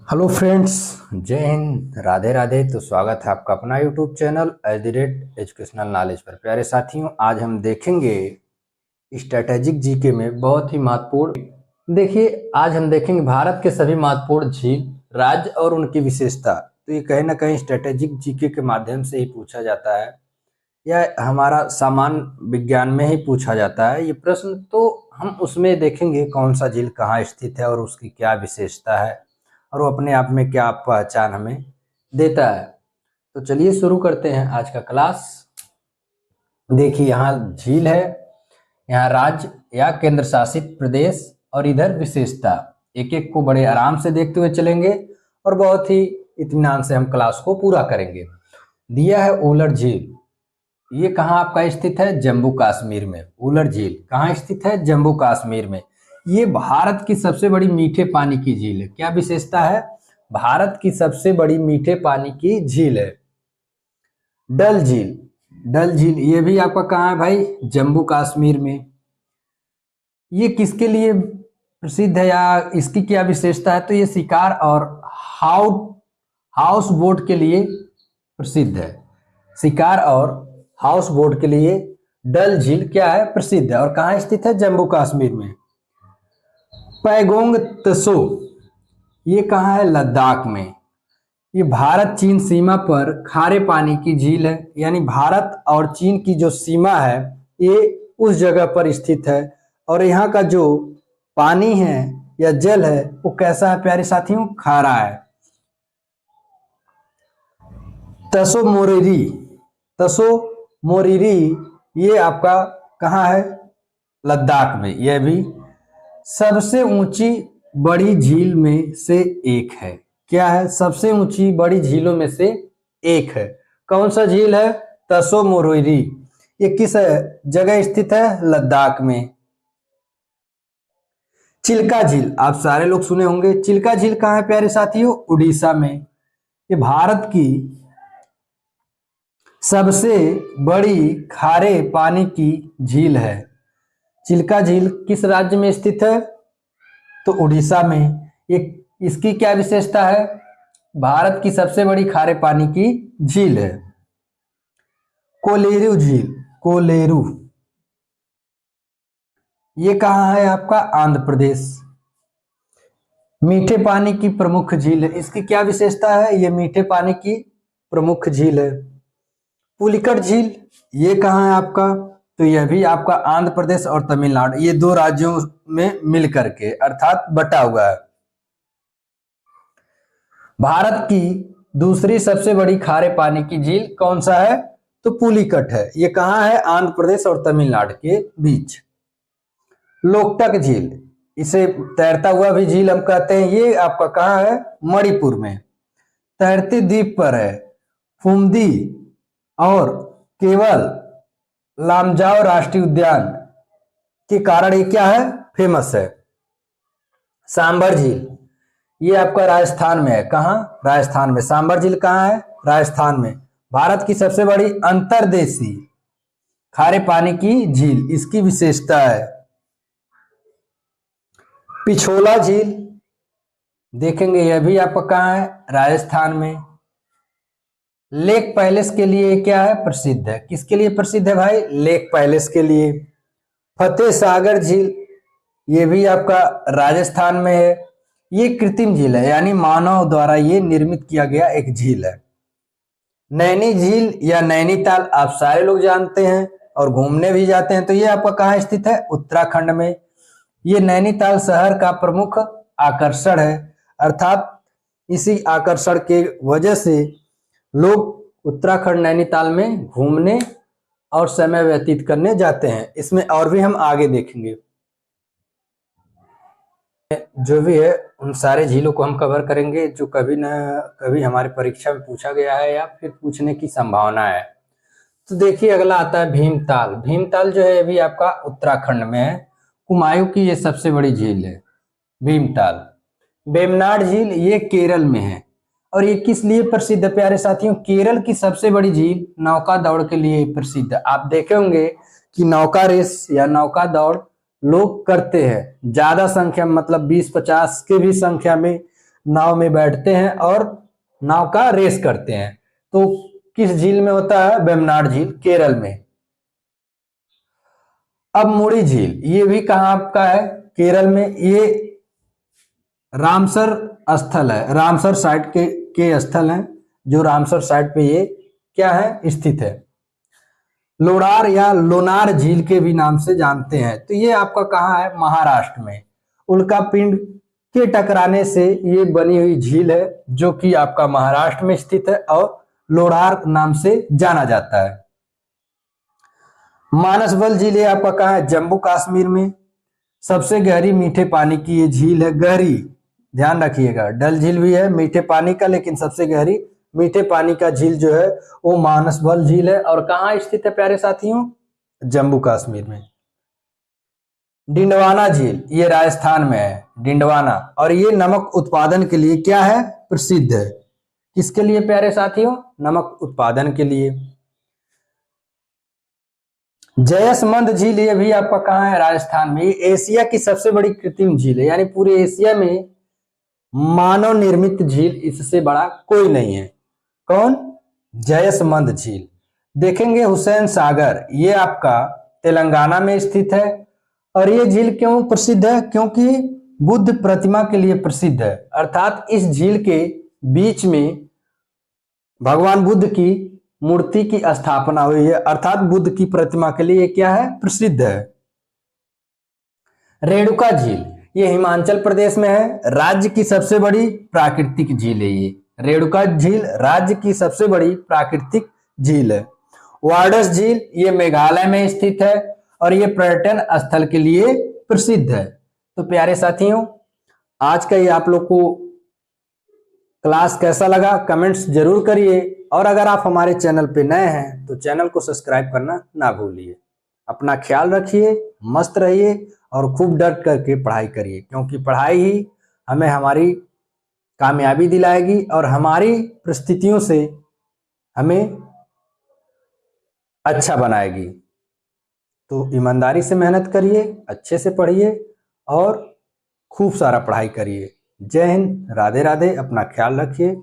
Hello friends, जय हिंद, राधे राधे। तो स्वागत है आपका अपना यूट्यूब चैनल @एजुकेशनल नॉलेज पर। प्यारे साथियों, आज हम देखेंगे स्ट्रेटेजिक जीके में बहुत ही महत्वपूर्ण। देखिए, आज हम देखेंगे भारत के सभी महत्वपूर्ण झील, राज्य और उनकी विशेषता। तो ये कहीं ना कहीं स्ट्रेटेजिक जीके के माध्यम से ही पूछा जाता है, या हमारा सामान्य विज्ञान में ही पूछा जाता है ये प्रश्न। तो हम उसमें देखेंगे कौन सा झील कहाँ स्थित है और उसकी क्या विशेषता है, और वो अपने आप में क्या पहचान हमें देता है। तो चलिए शुरू करते हैं आज का क्लास। देखिए, यहाँ झील है, यहाँ राज्य या केंद्र शासित प्रदेश, और इधर विशेषता। एक एक को बड़े आराम से देखते हुए चलेंगे और बहुत ही इत्मीनान से हम क्लास को पूरा करेंगे। दिया है उलर झील। ये कहाँ आपका स्थित है? जम्मू कश्मीर में। उलर झील कहाँ स्थित है? जम्मू कश्मीर में। ये भारत की सबसे बड़ी मीठे पानी की झील है। क्या विशेषता है? भारत की सबसे बड़ी मीठे पानी की झील है। डल झील, डल झील ये भी आपका कहाँ है भाई? जम्मू कश्मीर में। ये किसके लिए प्रसिद्ध है या इसकी क्या विशेषता है? तो ये शिकार और हाउस बोट के लिए प्रसिद्ध है। शिकार और हाउस बोट के लिए डल झील क्या है? प्रसिद्ध है। और कहाँ स्थित है? जम्मू कश्मीर में। पैगोंग त्सो ये कहाँ है? लद्दाख में। ये भारत चीन सीमा पर खारे पानी की झील है, यानी भारत और चीन की जो सीमा है ये उस जगह पर स्थित है। और यहाँ का जो पानी है या जल है वो कैसा है प्यारे साथियों? खारा है। तसो मोरिरी, तसो मोरिरी ये आपका कहाँ है? लद्दाख में। यह भी सबसे ऊंची बड़ी झील में से एक है। क्या है? सबसे ऊंची बड़ी झीलों में से एक है। कौन सा झील है? तसो मोरिरी। ये किस जगह स्थित है? लद्दाख में। चिल्का झील आप सारे लोग सुने होंगे। चिल्का झील कहाँ है प्यारे साथियों? उड़ीसा में। ये भारत की सबसे बड़ी खारे पानी की झील है। चिल्का झील किस राज्य में स्थित है? तो उड़ीसा में। ये इसकी क्या विशेषता है? भारत की सबसे बड़ी खारे पानी की झील है। कोलेरू झील, कोलेरू ये कहाँ है आपका? आंध्र प्रदेश। मीठे पानी की प्रमुख झील है। इसकी क्या विशेषता है? ये मीठे पानी की प्रमुख झील है। पुलिकट झील ये कहाँ है आपका? तो यह भी आपका आंध्र प्रदेश और तमिलनाडु, ये दो राज्यों में मिल करके अर्थात बटा हुआ है। भारत की दूसरी सबसे बड़ी खारे पानी की झील कौन सा है? तो पुलिकट है। ये कहाँ है? आंध्र प्रदेश और तमिलनाडु के बीच। लोकटक झील, इसे तैरता हुआ भी झील हम कहते हैं। ये आपका कहाँ है? मणिपुर में। तैरते द्वीप पर है। फुमदी और केवल लामजाओ राष्ट्रीय उद्यान के कारण ये क्या है? फेमस है। सांबर झील ये आपका राजस्थान में है। कहाँ? राजस्थान में। सांबर झील कहाँ है? राजस्थान में। भारत की सबसे बड़ी अंतर्देशीय खारे पानी की झील, इसकी विशेषता है। पिछोला झील देखेंगे, यह भी आपका कहाँ है? राजस्थान में। लेक पैलेस के लिए क्या है? प्रसिद्ध है। किसके लिए प्रसिद्ध है भाई? लेक पैलेस के लिए। फतेह सागर झील ये भी आपका राजस्थान में है। ये कृत्रिम झील है, यानी मानव द्वारा ये निर्मित किया गया एक झील है। नैनी झील या नैनीताल आप सारे लोग जानते हैं और घूमने भी जाते हैं। तो ये आपका कहाँ स्थित है? उत्तराखंड में। ये नैनीताल शहर का प्रमुख आकर्षण है, अर्थात इसी आकर्षण के वजह से लोग उत्तराखंड नैनीताल में घूमने और समय व्यतीत करने जाते हैं। इसमें और भी हम आगे देखेंगे। जो भी है उन सारे झीलों को हम कवर करेंगे जो कभी न कभी हमारे परीक्षा में पूछा गया है या फिर पूछने की संभावना है। तो देखिए, अगला आता है भीमताल। भीमताल जो है अभी आपका उत्तराखंड में है। कुमायूं की ये सबसे बड़ी झील है भीमताल। वेम्बनाड झील ये केरल में है। और ये किस लिए प्रसिद्ध है प्यारे साथियों? केरल की सबसे बड़ी झील नौका दौड़ के लिए प्रसिद्ध है। आप देखे होंगे कि नौका रेस या नौका दौड़ लोग करते हैं ज्यादा संख्या में, मतलब 20-50 के भी संख्या में नाव में बैठते हैं और नाव का रेस करते हैं। तो किस झील में होता है? वेम्बनाड झील, केरल में। अब मुड़ी झील, ये भी कहाँ आपका है? केरल में। ये रामसर स्थल है, रामसर साइट के स्थल हैं, जो रामसर साइट पे ये क्या है? स्थित है। लोडार या लोनार झील के भी नाम से जानते हैं। तो ये आपका कहाँ है? महाराष्ट्र में। उल्का पिंड के टकराने से ये बनी हुई झील है, जो कि आपका महाराष्ट्र में स्थित है और लोडार नाम से जाना जाता है। मानसबल झील ये आपका कहाँ है? जम्मू कश्मीर में। सबसे गहरी मीठे पानी की ये झील है, गहरी, ध्यान रखिएगा। डल झील भी है मीठे पानी का, लेकिन सबसे गहरी मीठे पानी का झील जो है वो मानसबल झील है। और कहाँ स्थित है प्यारे साथियों? जम्मू कश्मीर में। डिंडवाना झील ये राजस्थान में है, डिंडवाना। और ये नमक उत्पादन के लिए क्या है? प्रसिद्ध है। किसके लिए प्यारे साथियों? नमक उत्पादन के लिए। जयसमंद झील ये भी आपका कहाँ है? राजस्थान में। ये एशिया की सबसे बड़ी कृत्रिम झील है, यानी पूरे एशिया में मानव निर्मित झील इससे बड़ा कोई नहीं है। कौन? जयसमंद झील। देखेंगे हुसैन सागर, ये आपका तेलंगाना में स्थित है। और ये झील क्यों प्रसिद्ध है? क्योंकि बुद्ध प्रतिमा के लिए प्रसिद्ध है। अर्थात इस झील के बीच में भगवान बुद्ध की मूर्ति की स्थापना हुई है, अर्थात बुद्ध की प्रतिमा के लिए क्या है? प्रसिद्ध है। रेणुका झील ये हिमाचल प्रदेश में है, राज्य की सबसे बड़ी प्राकृतिक झील है। ये रेणुका झील राज्य की सबसे बड़ी प्राकृतिक झील है। वार्डस झील ये मेघालय में स्थित है और ये पर्यटन स्थल के लिए प्रसिद्ध है। तो प्यारे साथियों, आज का ये आप लोग को क्लास कैसा लगा कमेंट्स जरूर करिए। और अगर आप हमारे चैनल पे नए हैं तो चैनल को सब्सक्राइब करना ना भूलिए। अपना ख्याल रखिए, मस्त रहिए और खूब डट करके पढ़ाई करिए, क्योंकि पढ़ाई ही हमें हमारी कामयाबी दिलाएगी और हमारी परिस्थितियों से हमें अच्छा बनाएगी। तो ईमानदारी से मेहनत करिए, अच्छे से पढ़िए और खूब सारा पढ़ाई करिए। जय हिंद, राधे राधे, अपना ख्याल रखिए।